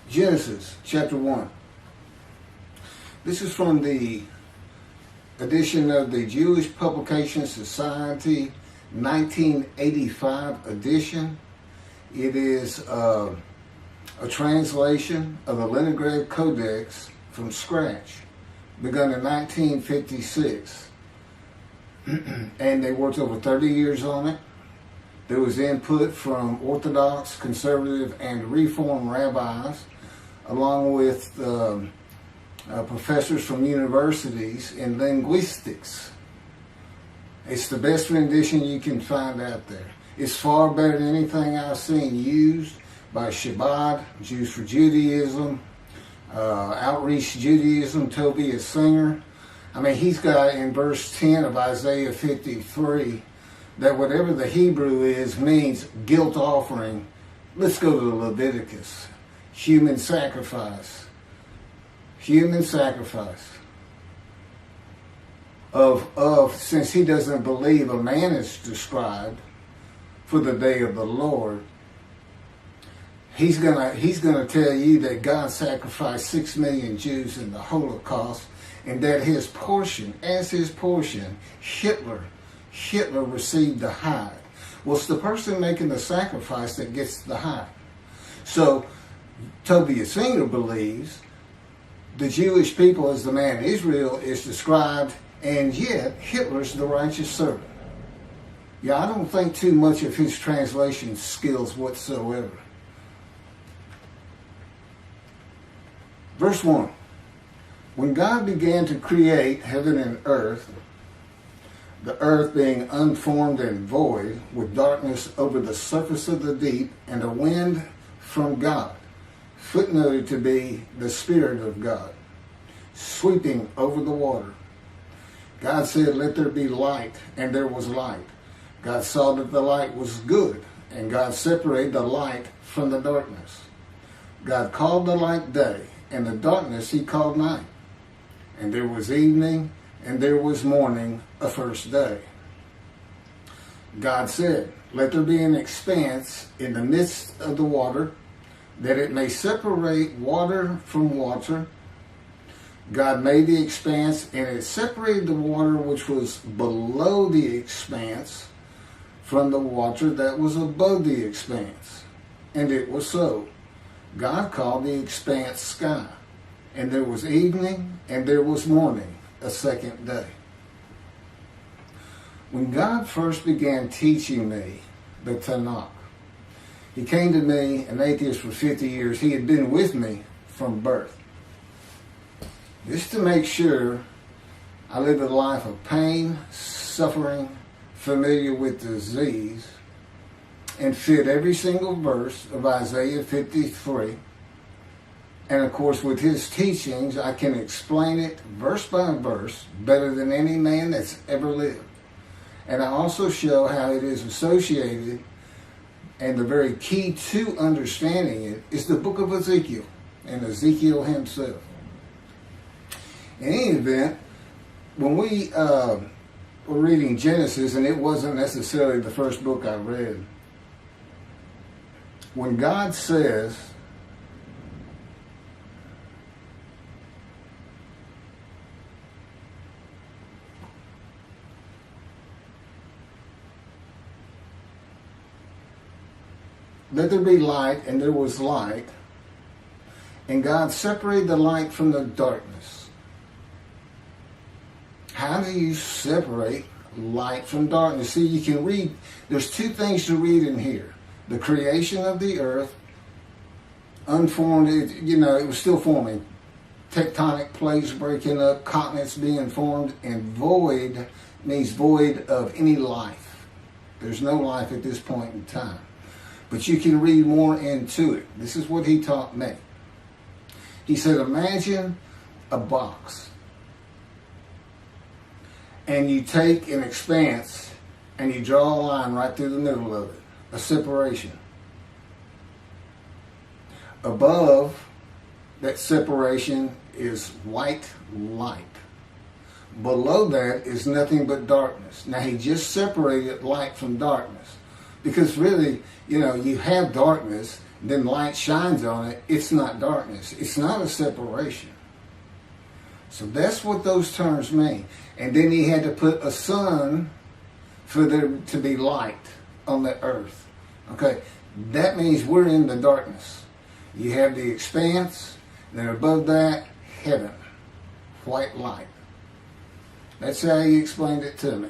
Genesis chapter 1. This is from the edition of the Jewish Publication Society 1985 edition. It is a translation of the Leningrad Codex from scratch, begun in 1956. And they worked over 30 years on it. There was input from Orthodox, Conservative, and Reform rabbis, along with professors from universities in linguistics. It's the best rendition you can find out there. It's far better than anything I've seen used by Shabbat, Jews for Judaism, Outreach Judaism, Tobias Singer. I mean, he's got in verse 10 of Isaiah 53 that whatever the Hebrew is means guilt offering. Let's go to Leviticus. Human sacrifice. Human sacrifice. Since he doesn't believe a man is described for the day of the Lord, he's gonna tell you that God sacrificed 6 million Jews in the Holocaust, and that his portion, Hitler received the hide. Well, it's the person making the sacrifice that gets the hide. So Tobias Singer believes the Jewish people as the man Israel is described, and yet Hitler's the righteous servant. Yeah, I don't think too much of his translation skills whatsoever. Verse 1. When God began to create heaven and earth, the earth being unformed and void, with darkness over the surface of the deep, and a wind from God, footnoted to be the Spirit of God, sweeping over the water. God said, "Let there be light," and there was light. God saw that the light was good, and God separated the light from the darkness. God called the light day, and the darkness he called night. And there was evening, and there was morning, a first day. God said, "Let there be an expanse in the midst of the water, that it may separate water from water." God made the expanse, and it separated the water which was below the expanse from the water that was above the expanse. And it was so. God called the expanse sky. And there was evening, and there was morning, a second day. When God first began teaching me the Tanakh, he came to me, an atheist for 50 years. He had been with me from birth. Just to make sure I lived a life of pain, suffering, familiar with disease, and fit every single verse of Isaiah 53. And of course, with his teachings, I can explain it verse by verse better than any man that's ever lived. And I also show how it is associated, and the very key to understanding it is the book of Ezekiel and Ezekiel himself. In any event, when we were reading Genesis, and it wasn't necessarily the first book I read, when God says, "Let there be light," and there was light, and God separated the light from the darkness. How do you separate light from darkness? See, you can read, there's two things to read in here. The creation of the earth, unformed, it was still forming. Tectonic plates breaking up, continents being formed, and void means void of any life. There's no life at this point in time. But you can read more into it. This is what he taught me. He said, imagine a box. And you take an expanse and you draw a line right through the middle of it. A separation. Above that separation is white light. Below that is nothing but darkness. Now he just separated light from darkness. Because really, you have darkness, then light shines on it, it's not darkness. It's not a separation. So that's what those terms mean. And then he had to put a sun for there to be light on the earth. Okay, that means we're in the darkness. You have the expanse, then above that, heaven, white light. That's how he explained it to me.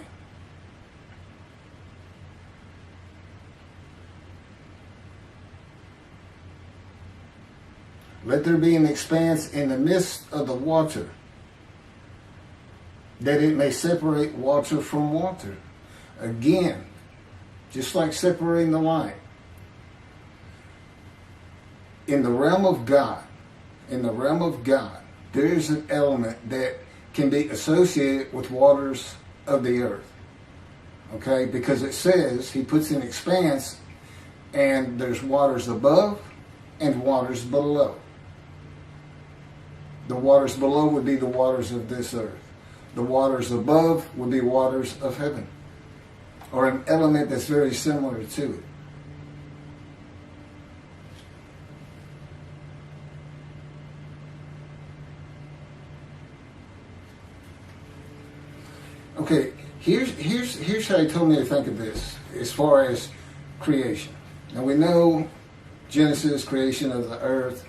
Let there be an expanse in the midst of the water, that it may separate water from water. Again, just like separating the light. In the realm of God, there is an element that can be associated with waters of the earth. Okay, because it says he puts an expanse and there's waters above and waters below. The waters below would be the waters of this earth. The waters above would be waters of heaven, or an element that's very similar to it. Okay, here's how he told me to think of this as far as creation. Now we know Genesis, creation of the earth,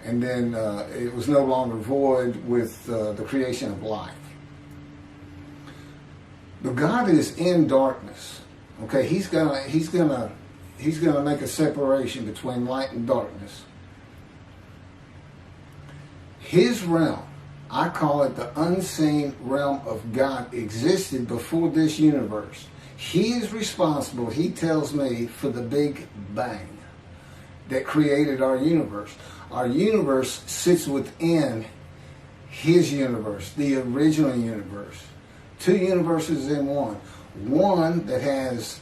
and then it was no longer void with the creation of life. But God is in darkness. Okay, He's gonna make a separation between light and darkness. His realm, I call it the unseen realm of God, existed before this universe. He is responsible, he tells me, for the Big Bang that created our universe. Our universe sits within His universe, the original universe. Two universes in one. One that has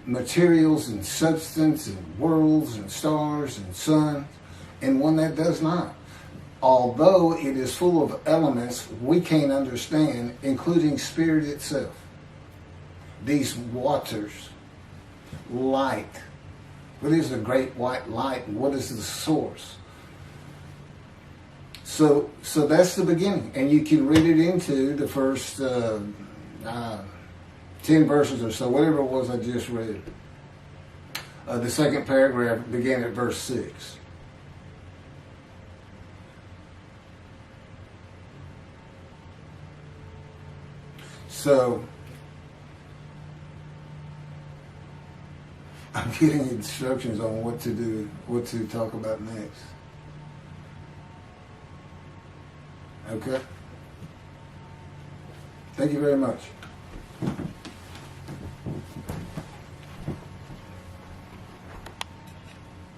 materials and substance and worlds and stars and sun, and one that does not. Although it is full of elements we can't understand, including spirit itself. These waters, light. What is the great white light? What is the source? So that's the beginning. And you can read it into the first 10 verses or so, whatever it was I just read. The second paragraph began at verse 6. So, I'm getting instructions on what to do, what to talk about next. Okay? Thank you very much.